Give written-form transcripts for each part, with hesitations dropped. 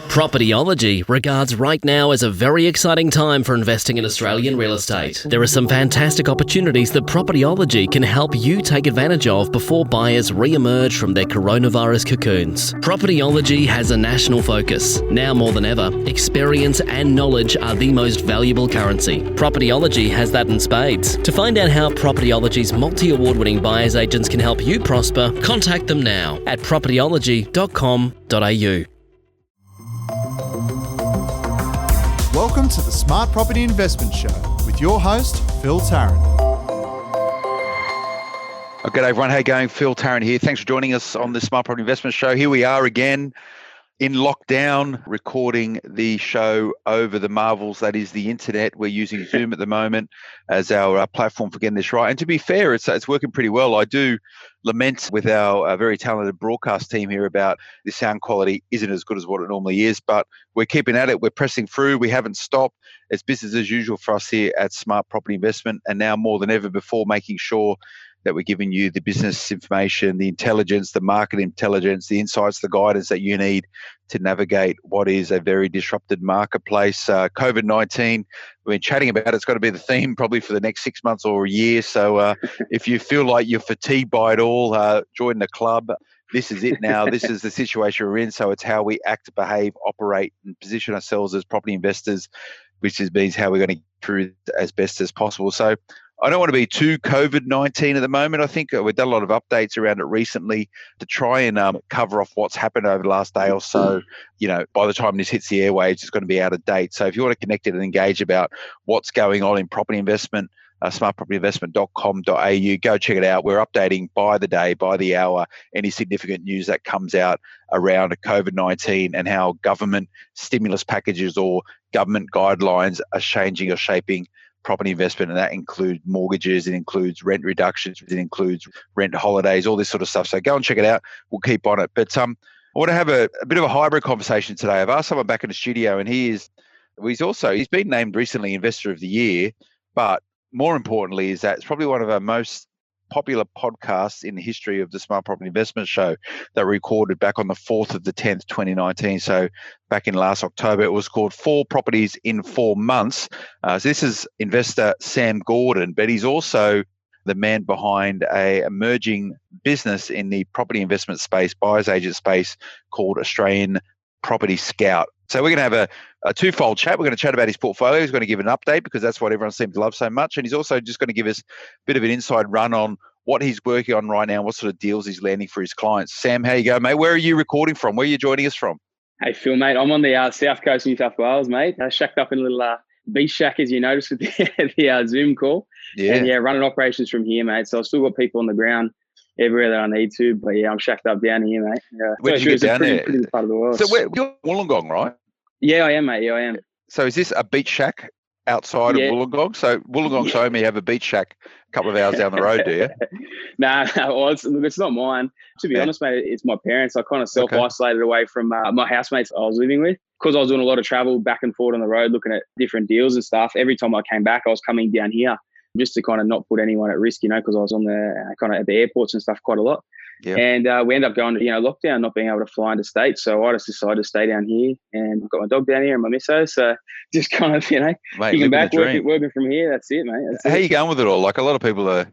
Propertyology regards right now as a very exciting time for investing in Australian real estate. There are some fantastic opportunities that Propertyology can help you take advantage of before buyers re-emerge from their coronavirus cocoons. Propertyology has a national focus. Now more than ever, experience and knowledge are the most valuable currency. Propertyology has that in spades. To find out how Propertyology's multi-award-winning buyers agents can help you prosper, contact them now at propertyology.com.au. Welcome to the Smart Property Investment Show with your host, Phil Tarrant. Good day, everyone. How you going? Phil Tarrant here. Thanks for joining us on the Smart Property Investment Show. Here we are again in lockdown, recording the show over the marvels that is the internet. We're using Zoom at the moment as our platform for getting this right. And to be fair, it's working pretty well. I do lament with our very talented broadcast team here about the sound quality isn't as good as what it normally is, but we're keeping at it. We're pressing through. We haven't stopped. It's business as usual for us here at Smart Property Investment, and now more than ever before, making sure that we're giving you the business information, the intelligence, the market intelligence, the insights, the guidance that you need to navigate what is a very disrupted marketplace. COVID-19, we've been chatting about it. It's got to be the theme probably for the next 6 months or a year. So if you feel like you're fatigued by it all, join the club. This is it now. This is the situation we're in. So it's how we act, behave, operate, and position ourselves as property investors, which means how we're going to get through as best as possible. So I don't want to be too COVID-19 at the moment. I think we've done a lot of updates around it recently to try and cover off what's happened over the last day or so. You know, by the time this hits the airwaves, it's going to be out of date. So if you want to connect it and engage about what's going on in property investment, smartpropertyinvestment.com.au, go check it out. We're updating by the day, by the hour, any significant news that comes out around COVID-19 and how government stimulus packages or government guidelines are changing or shaping property investment, and that includes mortgages, it includes rent reductions, it includes rent holidays, all this sort of stuff. So go and check it out. We'll keep on it. But I want to have a bit of a hybrid conversation today. I've asked someone back in the studio, and he's been named recently Investor of the Year, but more importantly is that it's probably one of our most popular podcasts in the history of the Smart Property Investment Show that recorded back on the 4th of the 10th, 2019. So back in last October, it was called 4 Properties in 4 Months. So this is investor Sam Gordon, but he's also the man behind a emerging business in the property investment space, buyer's agent space, called Australian Property Scout. So we're going to have a twofold chat. We're going to chat about his portfolio. He's going to give an update because that's what everyone seems to love so much. And he's also just going to give us a bit of an inside run on what he's working on right now, what sort of deals he's landing for his clients. Sam, how you go, mate? Where are you recording from? Where are you joining us from? Hey, Phil, mate. I'm on the south coast of New South Wales, mate. Shacked up in a little beach shack, as you noticed with the Zoom call. Yeah. And running operations from here, mate. So I've still got people on the ground everywhere that I need to. But I'm shacked up down here, mate. Where did you get down there? Pretty part of the world. So you're Wollongong, right? Yeah, I am, mate. Yeah, I am. So is this a beach shack outside of Wollongong? So Wollongong, so you have a beach shack a couple of hours down the road, do you? Nah, well, it's not mine. To be honest, mate, it's my parents. I kind of self-isolated away from my housemates I was living with. Because I was doing a lot of travel back and forth on the road, looking at different deals and stuff. Every time I came back, I was coming down here just to kind of not put anyone at risk, because I was on the kind of at the airports and stuff quite a lot. Yep. And we ended up going to lockdown, not being able to fly into states. So I just decided to stay down here, and I've got my dog down here and my misso. So just kind of kicking back, working from here. That's it, mate. How are you going with it all? Like, a lot of people are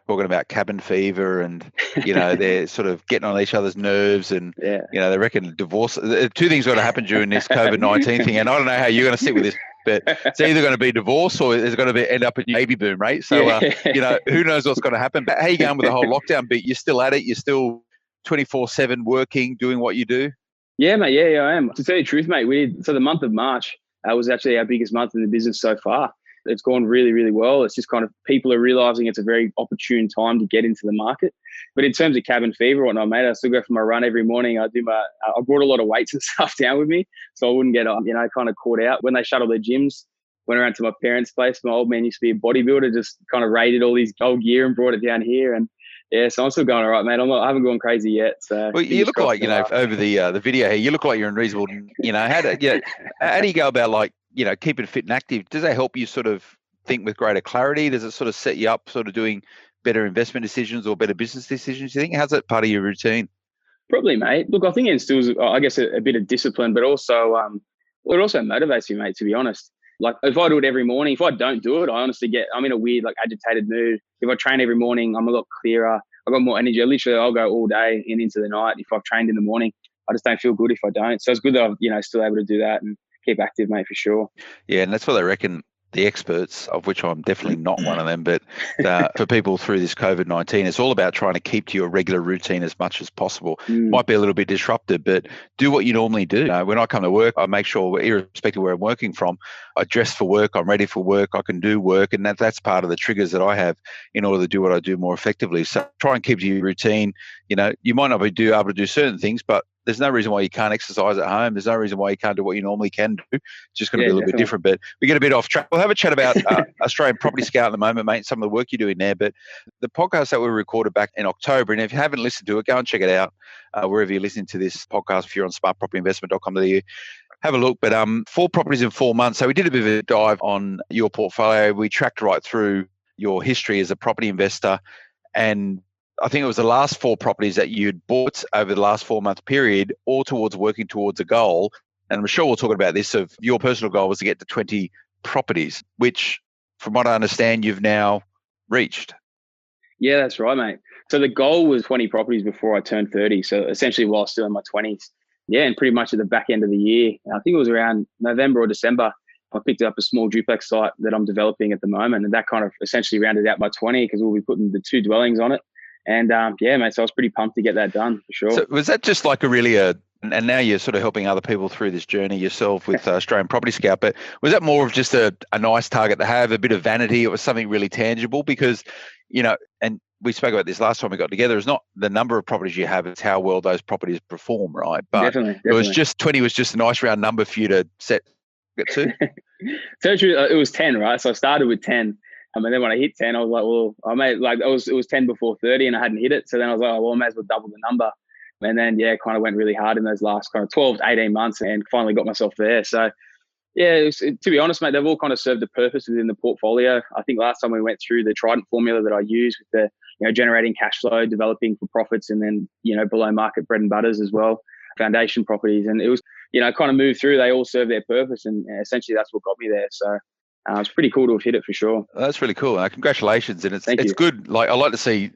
talking about cabin fever, and they're sort of getting on each other's nerves, and they reckon divorce. Two things are going to happen during this COVID-19 thing, and I don't know how you're going to sit with this. But it's either going to be divorce or it's going to end up in baby boom, right? So, who knows what's going to happen. But how are you going with the whole lockdown bit? You're still at it? You're still 24/7 working, doing what you do? Yeah, mate. Yeah, I am. To tell you the truth, mate, so the month of March was actually our biggest month in the business so far. It's gone really, really well. It's just kind of people are realising it's a very opportune time to get into the market. But in terms of cabin fever or whatnot, mate, I still go for my run every morning. I brought a lot of weights and stuff down with me so I wouldn't get, kind of caught out. When they shut all their gyms, went around to my parents' place. My old man used to be a bodybuilder, just kind of raided all his old gear and brought it down here. And so I'm still going all right, mate. I haven't gone crazy yet. So well, you look like, over the video here, you look like you're in reasonable, how do you go about keeping fit and active? Does that help you sort of think with greater clarity? Does it sort of set you up sort of doing better investment decisions or better business decisions, you think? How's that part of your routine? Probably, mate. Look, I think it instills, I guess, a bit of discipline, but also, well, it also motivates you, mate, to be honest. Like if I do it every morning, if I don't do it, I honestly I'm in a weird, like agitated mood. If I train every morning, I'm a lot clearer. I've got more energy. I'll go all day and into the night. If I've trained in the morning, I just don't feel good if I don't. So it's good that I'm, still able to do that and keep active, mate, for sure. Yeah, and that's what they reckon. The experts, of which I'm definitely not one of them, but for people through this COVID-19, it's all about trying to keep to your regular routine as much as possible. Might be a little bit disrupted, but do what you normally do. When I come to work, I make sure, irrespective of where I'm working from, I dress for work, I'm ready for work, I can do work, and that's part of the triggers that I have in order to do what I do more effectively. So try and keep to your routine. You might not be able to do certain things, but there's no reason why you can't exercise at home. There's no reason why you can't do what you normally can do. It's just going to be a little bit different. But we get a bit off track. We'll have a chat about Australian Property Scout at the moment, mate, some of the work you're doing there. But the podcast that we recorded back in October, and if you haven't listened to it, go and check it out wherever you're listening to this podcast. If you're on smartpropertyinvestment.com.au, have a look. But 4 properties in 4 months. So we did a bit of a dive on your portfolio. We tracked right through your history as a property investor, and I think it was the last 4 properties that you'd bought over the last 4-month period, all towards working towards a goal. And I'm sure we'll talk about this, of your personal goal was to get to 20 properties, which from what I understand, you've now reached. Yeah, that's right, mate. So the goal was 20 properties before I turned 30. So essentially while still in my 20s. Yeah, and pretty much at the back end of the year, I think it was around November or December, I picked up a small duplex site that I'm developing at the moment. And that kind of essentially rounded out my 20 because we'll be putting the 2 dwellings on it. And yeah, mate, so I was pretty pumped to get that done for sure. So was that just like and now you're sort of helping other people through this journey yourself with Australian Property Scout, but was that more of just a nice target to have, a bit of vanity? It was something really tangible because, and we spoke about this last time we got together, it's not the number of properties you have, it's how well those properties perform, right? But definitely. It was just 20 was just a nice round number for you to get to. So it was 10, right? So I started with 10. And then when I hit 10, I was like, well, it was 10 before 30 and I hadn't hit it. So then I was like, well, I may as well double the number. And then, yeah, kind of went really hard in those last kind of 12 to 18 months and finally got myself there. So, yeah, to be honest, mate, they've all kind of served a purpose within the portfolio. I think last time we went through the Trident Formula that I use with the, generating cash flow, developing for profits, and then, below market bread and butters as well, foundation properties. And it was, kind of moved through. They all serve their purpose. And essentially that's what got me there. So, it's pretty cool to have hit it for sure. That's really cool. Congratulations. And it's good. Like, I like to see,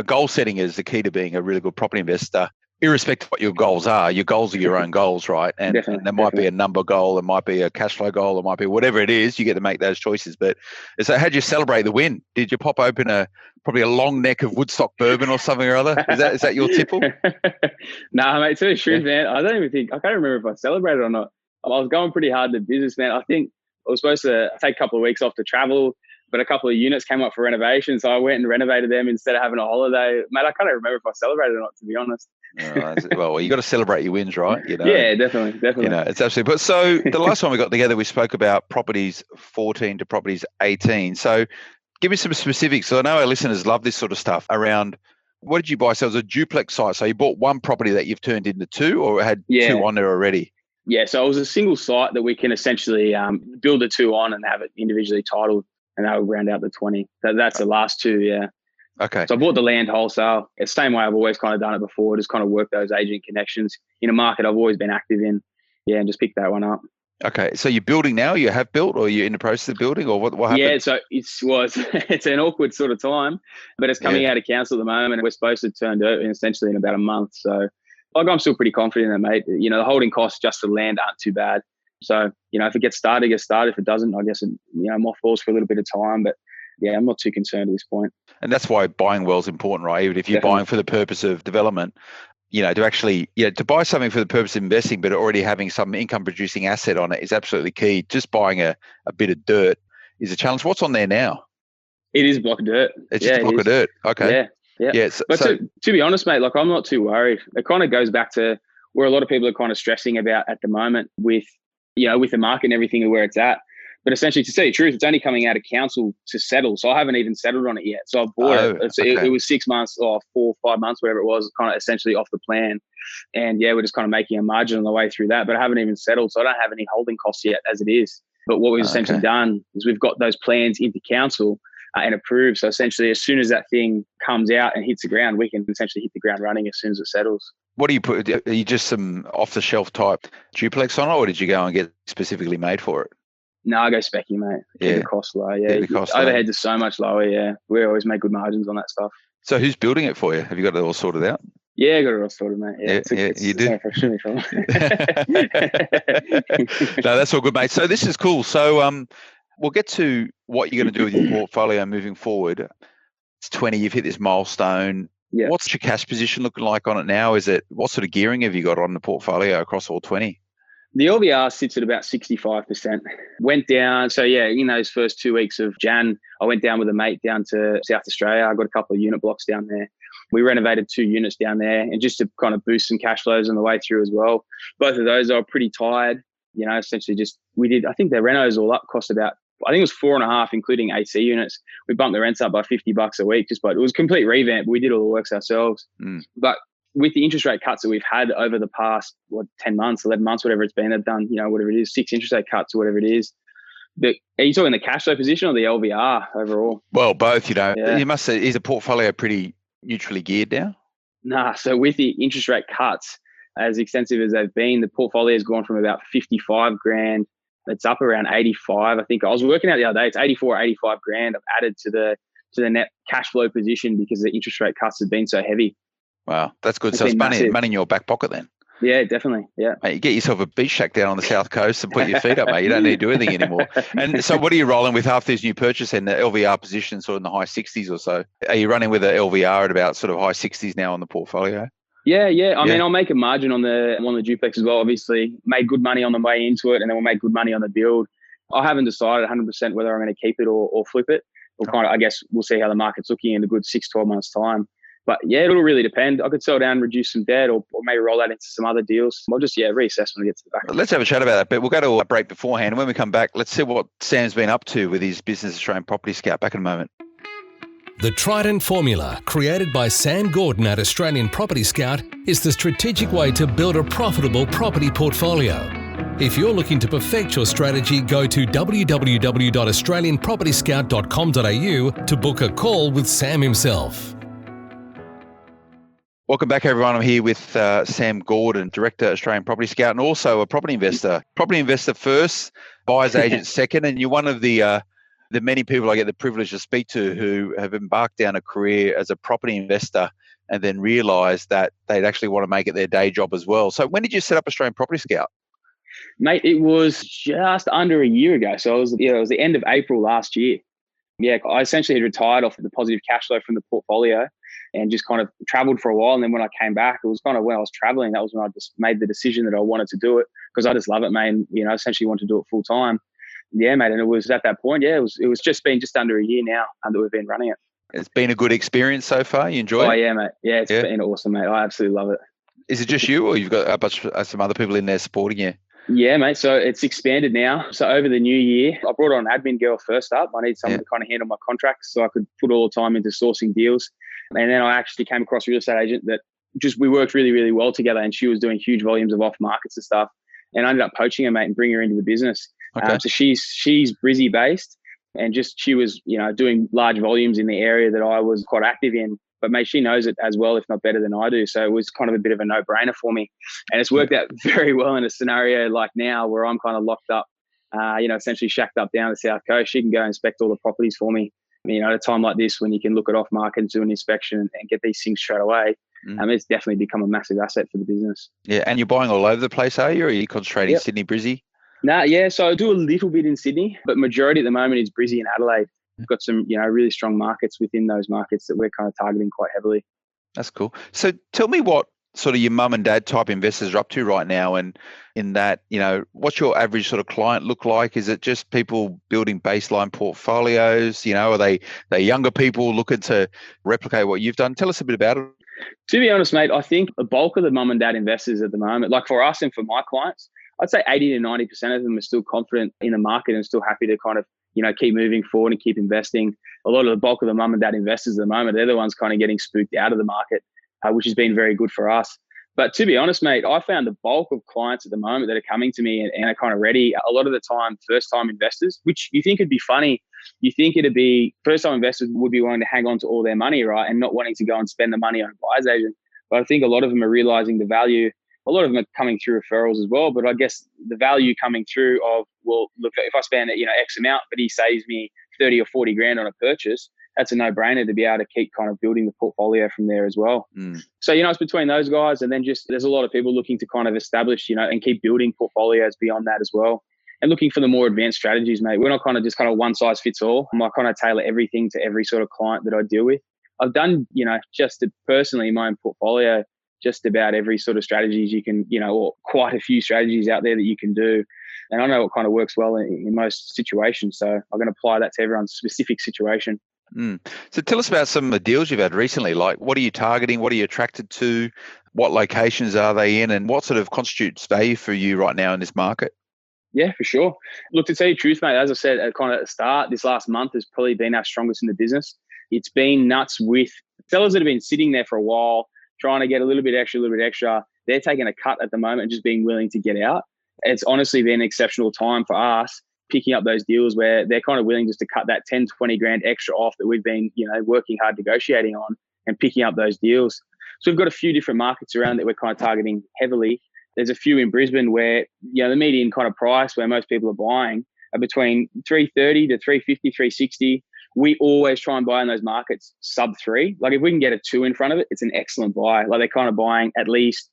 goal setting is the key to being a really good property investor, irrespective of what your goals are. Your goals are your own goals, right? And there might be a number goal, there might be a cash flow goal, there might be whatever it is, you get to make those choices. But so how'd you celebrate the win? Did you pop open probably a long neck of Woodstock bourbon or something or other? Is that your tipple? Nah, mate, to the truth, man, I can't remember if I celebrated or not. I was going pretty hard to business, man. I think I was supposed to take a couple of weeks off to travel, but a couple of units came up for renovation. So I went and renovated them instead of having a holiday. Mate, I can't remember if I celebrated or not, to be honest. Well, you got to celebrate your wins, right? Yeah, definitely. It's absolutely. But so the last time we got together, we spoke about properties 14 to properties 18. So give me some specifics. So I know our listeners love this sort of stuff around, what did you buy? So it was a duplex site. So you bought one property that you've turned into 2, or had 2 on there already? Yeah, so it was a single site that we can essentially build the 2 on and have it individually titled, and that would round out the 20. That's the last 2, yeah. Okay. So I bought the land wholesale. It's the same way I've always kind of done it before, just kind of work those agent connections in a market I've always been active in. Yeah, and just pick that one up. Okay, so you're building now? You have built, or you're in the process of building, or what happened? Yeah, so it's an awkward sort of time, but it's coming out of council at the moment, and we're supposed to turn dirt essentially in about a month. So I'm still pretty confident in that, mate. The holding costs just for land aren't too bad. So, if it gets started, it gets started. If it doesn't, I guess, mothballs for a little bit of time. But yeah, I'm not too concerned at this point. And that's why buying well is important, right? Even if you're buying for the purpose of development, to actually, to buy something for the purpose of investing, but already having some income producing asset on it is absolutely key. Just buying a bit of dirt is a challenge. What's on there now? It is a block of dirt. It's just a block of dirt. Okay. Yeah. But to be honest, mate, I'm not too worried. It kind of goes back to where a lot of people are kind of stressing about at the moment with the market and everything and where it's at. But essentially, to tell you the truth, it's only coming out of council to settle. So I haven't even settled on it yet. So I bought it. It was 6 months or 4 or 5 months, whatever it was, kind of essentially off the plan. And yeah, we're just kind of making a margin on the way through that. But I haven't even settled. So I don't have any holding costs yet as it is. But what we've essentially done is we've got those plans into council and approved. So essentially, as soon as that thing comes out and hits the ground, we can essentially hit the ground running as soon as it settles. What do you put? Are you just some off-the-shelf type duplex on it, or did you go and get specifically made for it? No, I go specky, mate. Keep the cost low. Yeah, the cost low. Overheads are so much lower. Yeah, we always make good margins on that stuff. So who's building it for you? Have you got it all sorted out? Yeah, I got it all sorted, mate. You do. From. No, that's all good, mate. So this is cool. So we'll get to what you're going to do with your portfolio moving forward. It's 20. You've hit this milestone. Yeah. What's your cash position looking like on it now? What sort of gearing have you got on the portfolio across all 20? The LVR sits at about 65%. Went down. So yeah, in those first 2 weeks of Jan, I went down with a mate down to South Australia. I got a couple of unit blocks down there. We renovated 2 units down there, and just to kind of boost some cash flows on the way through as well. Both of those are pretty tired. Essentially I think the renos all up cost about, I think it was 4.5, including AC units. We bumped the rents up by $50 a week, but it was a complete revamp. We did all the works ourselves. But with the interest rate cuts that we've had over the past 10 months, 11 months, whatever it's been, they've done, whatever it is, 6 interest rate cuts or whatever it is. Are you talking the cash flow position or the LVR overall? Well, both. Yeah. You must say, is the portfolio pretty neutrally geared now? Nah. So with the interest rate cuts, as extensive as they've been, the portfolio has gone from about 55 grand. It's up around 85. I think I was working out the other day. It's 85 grand I've added to the net cash flow position because the interest rate cuts have been so heavy. Wow, that's good. So it's money in your back pocket then. Yeah, definitely. Yeah. Mate, you get yourself a beach shack down on the south coast and put your feet up, mate. You don't need to do anything anymore. And so what are you rolling with after this new purchase and the LVR position sort of in the high 60s or so? Are you running with an LVR at about sort of high 60s now on the portfolio? Yeah. I mean, I'll make a margin on the duplex as well. Obviously, made good money on the way into it, and then we'll make good money on the build. I haven't decided 100% whether I'm going to keep it or flip it. I guess we'll see how the market's looking in a good 6-12 months' time. But yeah, it'll really depend. I could sell down, reduce some debt, or maybe roll that into some other deals. We'll just reassess when we get to the back. Let's have a chat about that. But we'll go to a break beforehand. And when we come back, let's see what Sam's been up to with his business Australian Property Scout. Back in a moment. The Trident Formula, created by Sam Gordon at Australian Property Scout, is the strategic way to build a profitable property portfolio. If you're looking to perfect your strategy, go to www.australianpropertyscout.com.au to book a call with Sam himself. Welcome back, everyone. I'm here with Sam Gordon, Director, Australian Property Scout, and also a property investor. Property investor first, buyer's agent second, and you're one of the many people I get the privilege to speak to who have embarked down a career as a property investor and then realised that they'd actually want to make it their day job as well. So when did you set up Australian Property Scout? Mate, it was just under a year ago. So it was the end of April last year. Yeah, I essentially had retired off of the positive cash flow from the portfolio and just kind of travelled for a while. And then when I came back, it was kind of when I was travelling, that was when I just made the decision that I wanted to do it because I just love it, mate. And, essentially want to do it full time. Yeah, mate. And it was at that point, it was just been just under a year now that we've been running it. It's been a good experience so far. You enjoy it? Oh, yeah, mate. Yeah, it's been awesome, mate. I absolutely love it. Is it just you or you've got a bunch of some other people in there supporting you? Yeah, mate. So it's expanded now. So over the new year, I brought on an admin girl first up. I need someone to kind of handle my contracts so I could put all the time into sourcing deals. And then I actually came across a real estate agent that we worked really, really well together. And she was doing huge volumes of off markets and stuff. And I ended up poaching her, mate, and bringing her into the business. Okay. So she's Brizzy based and she was, doing large volumes in the area that I was quite active in. But mate, she knows it as well, if not better than I do. So it was kind of a bit of a no-brainer for me. And it's worked out very well in a scenario like now where I'm kind of locked up, essentially shacked up down the South Coast. She can go inspect all the properties for me. At a time like this when you can look at off market and do an inspection and get these things straight away, it's definitely become a massive asset for the business. Yeah, and you're buying all over the place, are you? Or are you concentrating Sydney, Brizzy? So I do a little bit in Sydney, but majority at the moment is Brizzy and Adelaide. We've got some, really strong markets within those markets that we're kind of targeting quite heavily. That's cool. So tell me what sort of your mum and dad type investors are up to right now, and in that, what's your average sort of client look like? Is it just people building baseline portfolios? Are they younger people looking to replicate what you've done? Tell us a bit about it. To be honest, mate, I think the bulk of the mum and dad investors at the moment, like for us and for my clients, I'd say 80 to 90% of them are still confident in the market and still happy to kind of, keep moving forward and keep investing. A lot of the bulk of the mum and dad investors at the moment, they're the ones kind of getting spooked out of the market, which has been very good for us. But to be honest, mate, I found the bulk of clients at the moment that are coming to me and are kind of ready, a lot of the time, first-time investors, which you think would be funny. You think it'd be first-time investors would be wanting to hang on to all their money, right, and not wanting to go and spend the money on a buyer's agent. But I think a lot of them are realizing the value. A lot of them are coming through referrals as well. But I guess the value coming through of, well, look, if I spend, X amount, but he saves me 30 or 40 grand on a purchase, that's a no-brainer to be able to keep kind of building the portfolio from there as well. So, it's between those guys, and then just there's a lot of people looking to kind of establish, and keep building portfolios beyond that as well. And looking for the more advanced strategies, mate. We're not kind of just kind of one size fits all. I kind of tailor everything to every sort of client that I deal with. I've done, just personally in my own portfolio, just about every sort of strategies you can, or quite a few strategies out there that you can do. And I know what kind of works well in most situations. So I'm going to apply that to everyone's specific situation. So tell us about some of the deals you've had recently. Like, what are you targeting? What are you attracted to? What locations are they in? And what sort of constitutes value for you right now in this market? Yeah, for sure. Look, to tell you the truth, mate, as I said kind of at the start, this last month has probably been our strongest in the business. It's been nuts with sellers that have been sitting there for a while, trying to get a little bit extra. They're taking a cut at the moment and just being willing to get out. It's honestly been an exceptional time for us picking up those deals where they're kind of willing just to cut that 10, 20 grand extra off that we've been, working hard negotiating on and picking up those deals. So we've got a few different markets around that we're kind of targeting heavily. There's a few in Brisbane where, the median kind of price where most people are buying are between 330 to 350, 360. We always try and buy in those markets sub 3. Like if we can get a 2 in front of it, it's an excellent buy. Like they're kind of buying at least,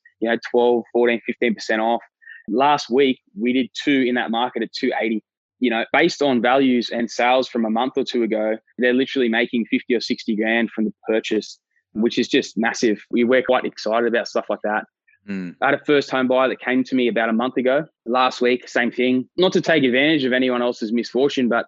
12, 14, 15% off. Last week, we did 2 in that market at 280. Based on values and sales from a month or two ago, they're literally making 50 or 60 grand from the purchase, which is just massive. We're quite excited about stuff like that. I had a first home buyer that came to me about a month ago. Last week, same thing. Not to take advantage of anyone else's misfortune, but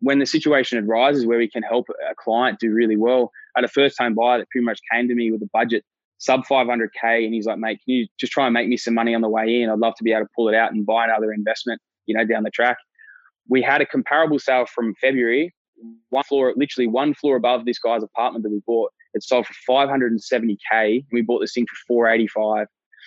when the situation arises where we can help a client do really well, I had a first home buyer that pretty much came to me with a budget sub 500K, and he's like, mate, can you just try and make me some money on the way in? I'd love to be able to pull it out and buy another investment, down the track. We had a comparable sale from February, literally one floor above this guy's apartment that we bought. It sold for 570K. And we bought this thing for 485.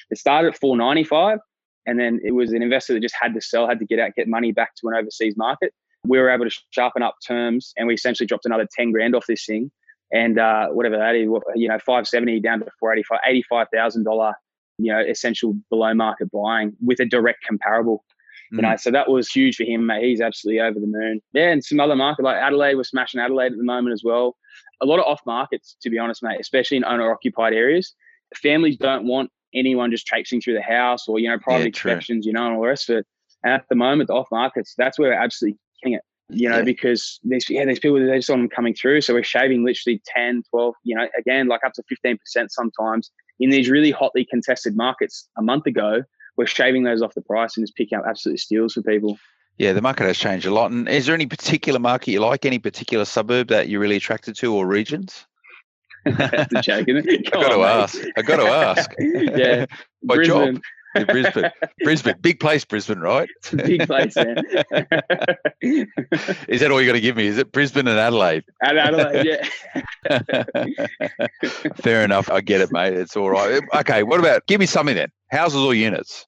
It started at 495, and then it was an investor that just had to sell, had to get out, get money back to an overseas market. We were able to sharpen up terms, and we essentially dropped another 10 grand off this thing. And whatever that is, 570 down to 485, $85,000, essential below market buying with a direct comparable. So that was huge for him, mate. He's absolutely over the moon. Yeah, and some other market like Adelaide, we're smashing Adelaide at the moment as well. A lot of off markets, to be honest, mate, especially in owner-occupied areas. Families don't want anyone just traipsing through the house or, private inspections, and all the rest of it. And at the moment, the off markets, that's where we're absolutely killing it, because there's people that they just want them coming through. So we're shaving literally 10, 12, again, like up to 15% sometimes in these really hotly contested markets. A month ago, we're shaving those off the price and just picking up absolute steals for people. Yeah, the market has changed a lot. And is there any particular market you like, any particular suburb that you're really attracted to, or regions? That's a joke, isn't it? I got to ask. Yeah. My Brisbane. job. Yeah, Brisbane, big place, Brisbane, right? It's a big place, man. Is that all you got to give me? Is it Brisbane and Adelaide? Adelaide, yeah. Fair enough. I get it, mate. It's all right. Okay, give me something then. Houses or units?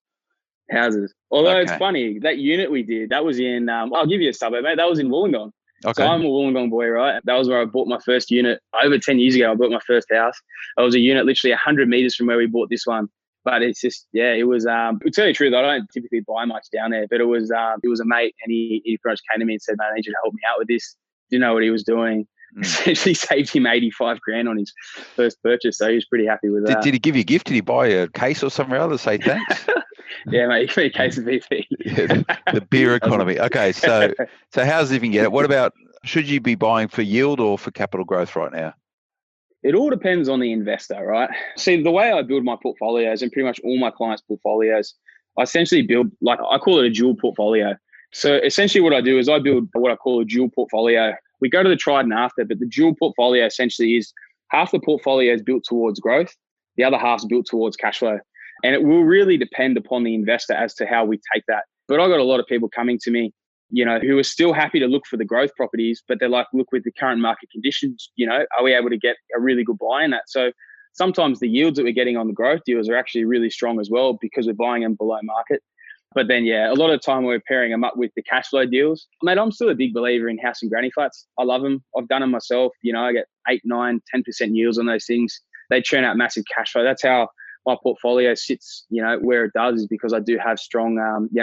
Houses. Although It's funny, that unit we did, that was in, I'll give you a suburb, mate. That was in Wollongong. Okay. So I'm a Wollongong boy, right? That was where I bought my first unit. Over 10 years ago, I bought my first house. It was a unit literally 100 meters from where we bought this one. But it's just, it was, to tell you the truth, I don't typically buy much down there, but it was a mate, and he pretty much came to me and said, man, I need you to help me out with this. Didn't know what he was doing. Essentially saved him 85 grand on his first purchase. So he was pretty happy with that. Did he give you a gift? Did he buy a case or something or other to say thanks? Yeah, mate, he gave me a case of BP. The beer economy. Okay, so how's it even get it? What about, should you be buying for yield or for capital growth right now? It all depends on the investor, right? See, the way I build my portfolios, and pretty much all my clients' portfolios, I essentially build, like, I call it a dual portfolio. So essentially what I do is I build what I call a dual portfolio. We go to the Trident after, but the dual portfolio essentially is half the portfolio is built towards growth, the other half is built towards cash flow. And it will really depend upon the investor as to how we take that. But I got a lot of people coming to me, who are still happy to look for the growth properties, but they're like, look, with the current market conditions, are we able to get a really good buy in that? So sometimes the yields that we're getting on the growth deals are actually really strong as well because we're buying them below market. But then, a lot of the time we're pairing them up with the cash flow deals. Mate, I'm still a big believer in house and granny flats. I love them. I've done them myself. I get 8, 9, 10% yields on those things. they churn out massive cash flow. That's how my portfolio sits, where it does, is because I do have strong,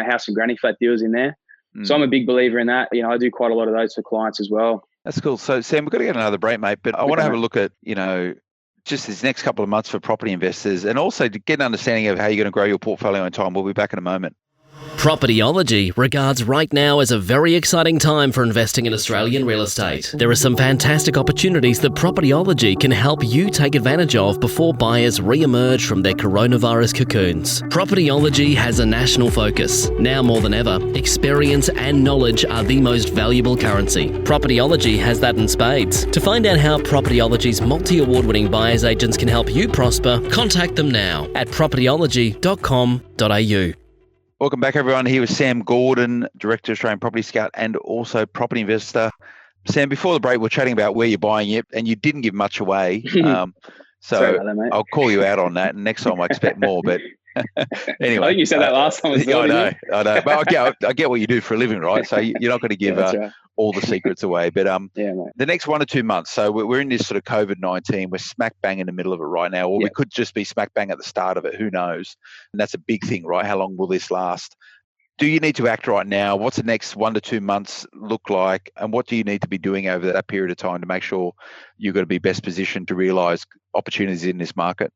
house and granny flat deals in there. So I'm a big believer in that. I do quite a lot of those for clients as well. That's cool. So Sam, we've got to get another break, mate, but I want to have a look at, just this next couple of months for property investors, and also to get an understanding of how you're going to grow your portfolio in time. We'll be back in a moment. Propertyology regards right now as a very exciting time for investing in Australian real estate. There are some fantastic opportunities that Propertyology can help you take advantage of before buyers re-emerge from their coronavirus cocoons. Propertyology has a national focus. Now more than ever, experience and knowledge are the most valuable currency. Propertyology has that in spades. To find out how Propertyology's multi-award-winning buyers agents can help you prosper, contact them now at propertyology.com.au. Welcome back, everyone. Here with Sam Gordon, Director of Australian Property Scout and also property investor. Sam, before the break, we're chatting about where you're buying it, and you didn't give much away. So that, I'll call you out on that, and next time I expect more. But anyway. I think you said that last time. I know. But I get what you do for a living, right? So you're not going to give all the secrets away. But the next 1 or 2 months, so we're in this sort of COVID-19, we're smack bang in the middle of it right now, or we could just be smack bang at the start of it, who knows? And that's a big thing, right? How long will this last? Do you need to act right now? What's the next 1 to 2 months look like? And what do you need to be doing over that period of time to make sure you're going to be best positioned to realise opportunities in this market?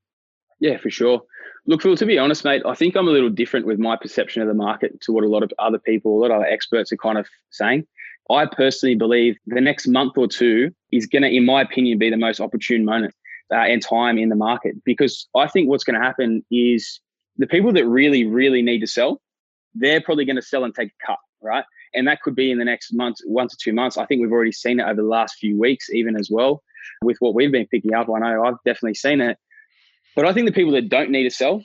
Yeah, for sure. Look, Phil, to be honest, mate, I think I'm a little different with my perception of the market to what a lot of other people, a lot of other experts are kind of saying. I personally believe the next month or two is going to, in my opinion, be the most opportune moment and time in the market, because I think what's going to happen is the people that really, really need to sell, they're probably going to sell and take a cut, right? And that could be in the next month, 1 to 2 months. I think we've already seen it over the last few weeks, even as well, with what we've been picking up. I know I've definitely seen it. But I think the people that don't need to sell,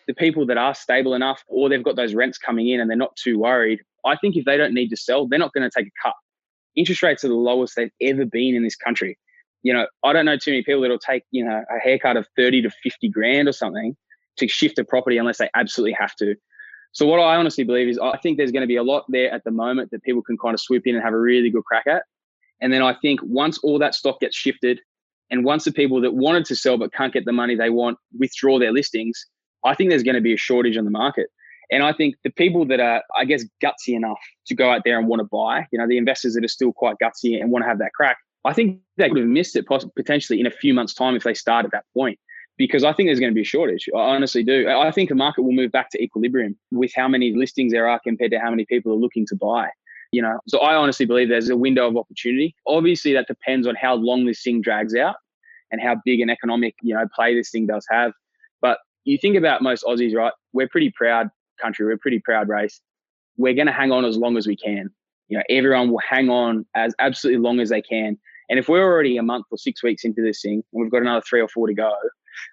the people that are stable enough, or they've got those rents coming in and they're not too worried, I think if they don't need to sell, they're not going to take a cut. Interest rates are the lowest they've ever been in this country. I don't know too many people that'll take, a haircut of 30 to 50 grand or something to shift a property unless they absolutely have to. So what I honestly believe is I think there's going to be a lot there at the moment that people can kind of swoop in and have a really good crack at. And then I think once all that stock gets shifted, and once the people that wanted to sell but can't get the money they want withdraw their listings, I think there's going to be a shortage on the market. And I think the people that are, I guess, gutsy enough to go out there and want to buy, the investors that are still quite gutsy and want to have that crack, I think they could have missed it potentially in a few months' time if they start at that point, because I think there's going to be a shortage. I honestly do. I think the market will move back to equilibrium with how many listings there are compared to how many people are looking to buy. So I honestly believe there's a window of opportunity. Obviously, that depends on how long this thing drags out and how big an economic, play this thing does have. But you think about most Aussies, right? We're pretty proud country. We're a pretty proud race. We're going to hang on as long as we can. Everyone will hang on as absolutely long as they can. And if we're already a month or 6 weeks into this thing and we've got another 3 or 4 to go,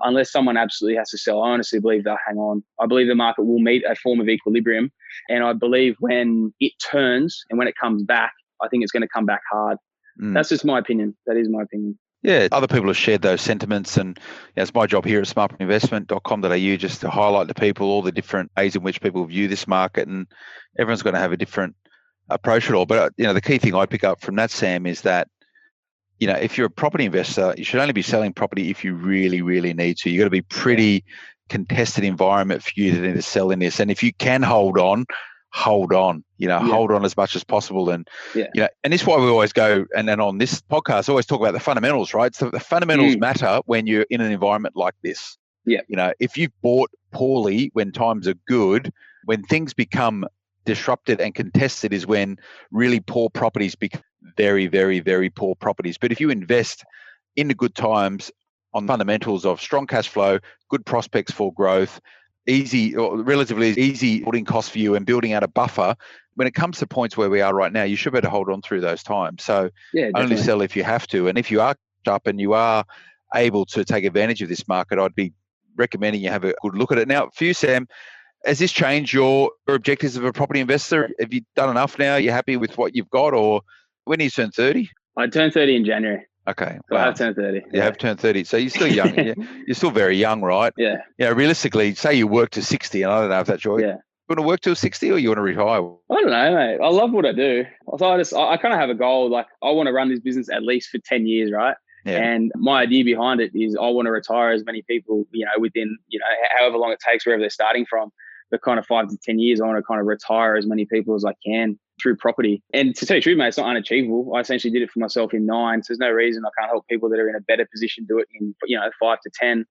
unless someone absolutely has to sell, I honestly believe they'll hang on. I believe the market will meet a form of equilibrium. And I believe when it turns and when it comes back, I think it's going to come back hard. That's just my opinion. That is my opinion. Yeah, other people have shared those sentiments, and it's my job here at smartinvestment.com.au just to highlight to people all the different ways in which people view this market, and everyone's going to have a different approach at all. But the key thing I pick up from that, Sam, is that if you're a property investor, you should only be selling property if you really, really need to. You've got to be pretty contested environment for you to need to sell in this, and if you can hold on, hold on as much as possible. And and this is why we always go, and then on this podcast, I always talk about the fundamentals, right? So the fundamentals matter when you're in an environment like this. If you've bought poorly when times are good, when things become disrupted and contested is when really poor properties become very, very, very poor properties. But if you invest in the good times on fundamentals of strong cash flow, good prospects for growth, easy or relatively easy holding costs for you, and building out a buffer, when it comes to points where we are right now, you should be able to hold on through those times. So only sell if you have to. And if you are up and you are able to take advantage of this market, I'd be recommending you have a good look at it. Now, for you, Sam, has this changed your objectives of a property investor? Have you done enough now? Are you happy with what you've got? Or when do you turn 30? I turned 30 in January. Okay. So I have turned 30. You have turned 30. So you're still young. You're still very young, right? Yeah. Realistically, say you work to 60, and I don't know if that's your... Yeah. You want to work till 60 or you want to retire? I don't know, mate. I love what I do. So I kind of have a goal. Like, I want to run this business at least for 10 years, right? Yeah. And my idea behind it is I want to retire as many people, within, however long it takes, wherever they're starting from, but kind of 5 to 10 years, I want to kind of retire as many people as I can through property. And to tell you the truth, mate, it's not unachievable. I essentially did it for myself in 9. So there's no reason I can't help people that are in a better position do it in, 5 to 10.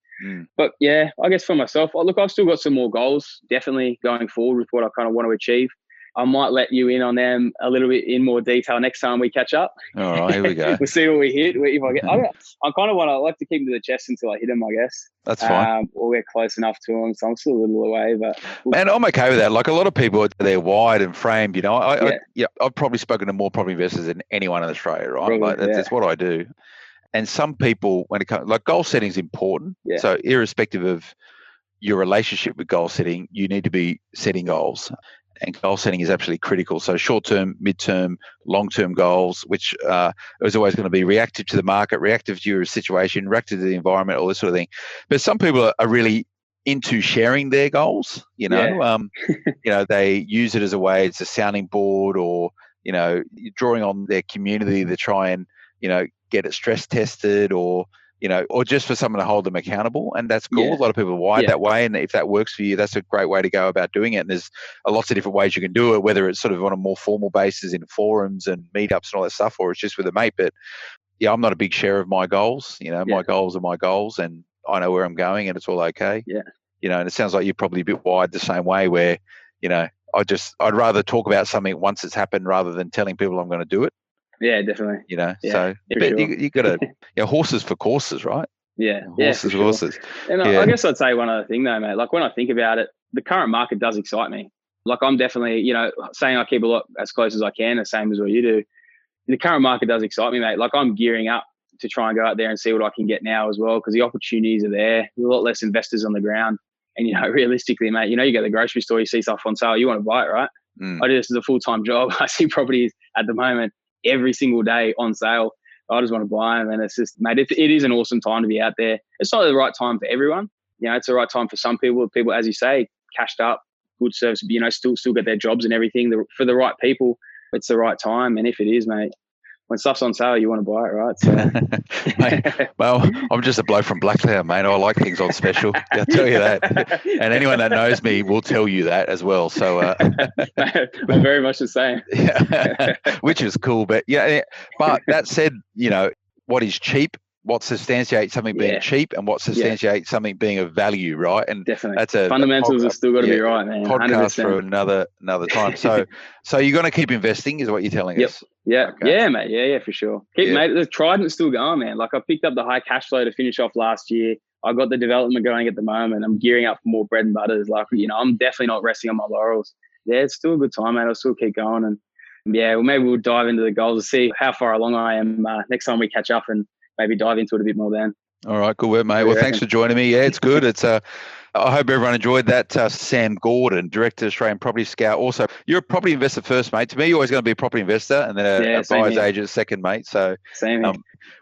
But yeah, I guess for myself, look, I've still got some more goals, definitely going forward with what I kind of want to achieve. I might let you in on them a little bit in more detail next time we catch up. All right, here we go. We'll see what we hit. If I kind of want to like to keep them to the chest until I hit them, I guess. That's fine. Or we're close enough to them, so I'm still a little away. But man, I'm okay with that. Like a lot of people, they're wide and framed. I've probably spoken to more property investors than anyone in Australia, right? Probably, like that's what I do. And some people, when it comes, like goal setting is important. Yeah. So irrespective of your relationship with goal setting, you need to be setting goals. And goal setting is absolutely critical. So short-term, mid-term, long-term goals, which is always going to be reactive to the market, reactive to your situation, reactive to the environment, all this sort of thing. But some people are really into sharing their goals. They use it as a way, it's a sounding board, or drawing on their community to try and get it stress tested, or just for someone to hold them accountable. And that's cool. Yeah. A lot of people are wired that way. And if that works for you, that's a great way to go about doing it. And there's lots of different ways you can do it, whether it's sort of on a more formal basis in forums and meetups and all that stuff, or it's just with a mate. But yeah, I'm not a big share of my goals. My goals are my goals, and I know where I'm going, and it's all okay. Yeah. And it sounds like you're probably a bit wired the same way, where, I'd rather talk about something once it's happened rather than telling people I'm going to do it. Yeah, definitely. So but sure. you got to, horses for courses, right? Yeah. Horses for horses. And I guess I'd say one other thing though, mate, like when I think about it, the current market does excite me. Like I'm definitely, saying I keep a lot as close as I can, the same as what you do. The current market does excite me, mate. Like I'm gearing up to try and go out there and see what I can get now as well, because the opportunities are there. There's a lot less investors on the ground. And, realistically, mate, you go to the grocery store, you see stuff on sale, you want to buy it, right? I do this as a full-time job. I see properties at the moment every single day on sale. I just want to buy them. And it's just, mate, it is an awesome time to be out there. It's not the right time for everyone. It's the right time for some people. People, as you say, cashed up, good service, still get their jobs and everything. For the right people, it's the right time. And if it is, mate, when stuff's on sale, you want to buy it, right? So. Mate, well, I'm just a bloke from Blacktown, mate. I like things on special. I'll tell you that. And anyone that knows me will tell you that as well. So I'm very much the same. Which is cool. But but that said, what is cheap? What substantiates something being cheap, and what substantiates something being of value, right? And definitely, that's fundamentals have still got to be right, man. Podcast 100%. for another time. So you're going to keep investing, is what you're telling us? Yeah, okay. Yeah, mate. Yeah, for sure. Mate, the Trident's still going, man. Like I picked up the high cash flow to finish off last year. I got the development going at the moment. I'm gearing up for more bread and butters. Like I'm definitely not resting on my laurels. Yeah, it's still a good time, mate. I'll still keep going, and maybe we'll dive into the goals and see how far along I am next time we catch up, and maybe dive into it a bit more then. All right, good work, mate. Well, thanks for joining me. Yeah, it's good. It's I hope everyone enjoyed that. Sam Gordon, Director, Australian Property Scout. Also, you're a property investor first, mate. To me, you're always going to be a property investor, and then a buyer's agent second, mate. So,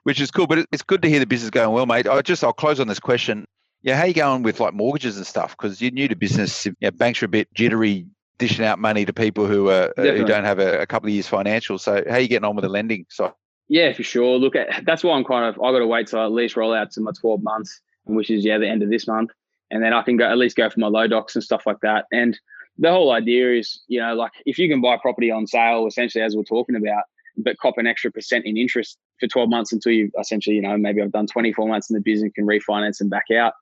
which is cool. But it's good to hear the business going well, mate. I'll close on this question. Yeah, how you going with like mortgages and stuff? Because you're new to business. Banks are a bit jittery, dishing out money to people who don't have a couple of years financials. So, how are you getting on with the lending side? Yeah, for sure. Look, that's why I got to wait till I at least roll out to my 12 months, which is the end of this month. And then I can at least go for my low docs and stuff like that. And the whole idea is, like if you can buy property on sale, essentially, as we're talking about, but cop an extra % in interest for 12 months until you essentially, maybe I've done 24 months in the business, can refinance and back out.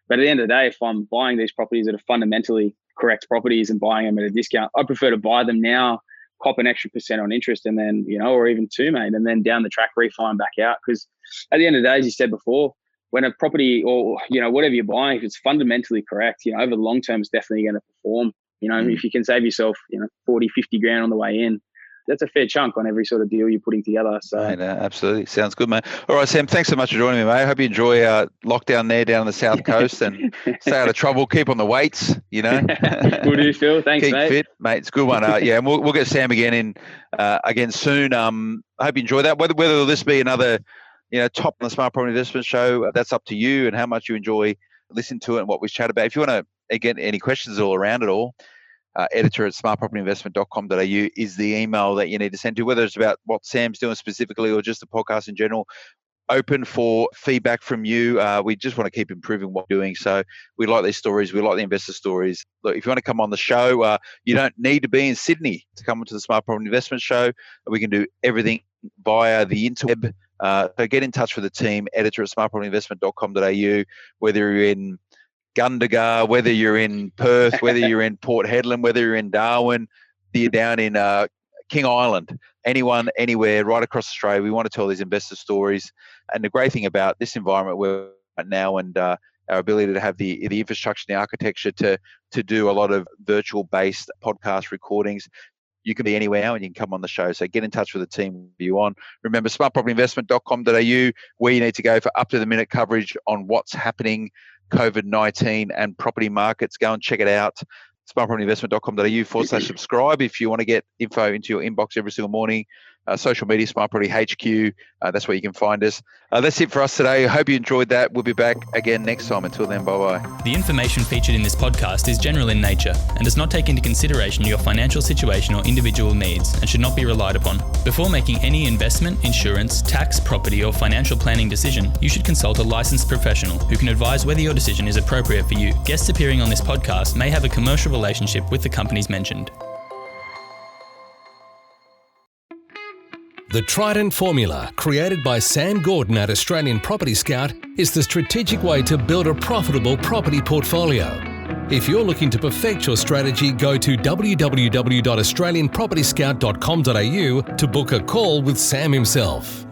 But at the end of the day, if I'm buying these properties that are fundamentally correct properties and buying them at a discount, I prefer to buy them now, cop an extra % on interest, and then, or even 2, mate, and then down the track, refine back out. Because at the end of the day, as you said before, when a property or, whatever you're buying, if it's fundamentally correct, over the long term, it's definitely going to perform. If you can save yourself, 40, 50 grand on the way in, that's a fair chunk on every sort of deal you're putting together. So absolutely. Sounds good, mate. All right, Sam, thanks so much for joining me, mate. I hope you enjoy lockdown there down on the South Coast and stay out of trouble. Keep on the weights, Will do, Phil. Thanks, Keep mate. fit, mate. It's a good one. And we'll get Sam again soon. I hope you enjoy that. Whether this be another, top on the Smart Property Investment Show, that's up to you and how much you enjoy listening to it and what we chat about. If you want to get any questions all around it all, editor at smartpropertyinvestment.com.au is the email that you need to send to, whether it's about what Sam's doing specifically or just the podcast in general. open for feedback from you. We just want to keep improving what we're doing. So we like these stories. We like the investor stories. Look, if you want to come on the show, you don't need to be in Sydney to come onto the Smart Property Investment Show. We can do everything via the interweb. So get in touch with the team, editor at smartpropertyinvestment.com.au, whether you're in Gundagar, whether you're in Perth, whether you're in Port Hedland, whether you're in Darwin, you're down in King Island, anyone, anywhere, right across Australia. We want to tell these investor stories. And the great thing about this environment we're at now, and our ability to have the infrastructure and the architecture to do a lot of virtual-based podcast recordings, you can be anywhere now and you can come on the show. So get in touch with the team you on. Remember, smartpropertyinvestment.com.au, where you need to go for up-to-the-minute coverage on what's happening, COVID-19 and property markets. Go and check it out. smartpropertyinvestment.com.au/subscribe if you want to get info into your inbox every single morning. Social media, Smart Property HQ, that's where you can find us. That's it for us today. I hope you enjoyed that. We'll be back again next time. Until then, bye-bye. The information featured in this podcast is general in nature and does not take into consideration your financial situation or individual needs and should not be relied upon. Before making any investment, insurance, tax, property or financial planning decision, you should consult a licensed professional who can advise whether your decision is appropriate for you. Guests appearing on this podcast may have a commercial relationship with the companies mentioned. The Trident Formula, created by Sam Gordon at Australian Property Scout, is the strategic way to build a profitable property portfolio. If you're looking to perfect your strategy, go to www.australianpropertyscout.com.au to book a call with Sam himself.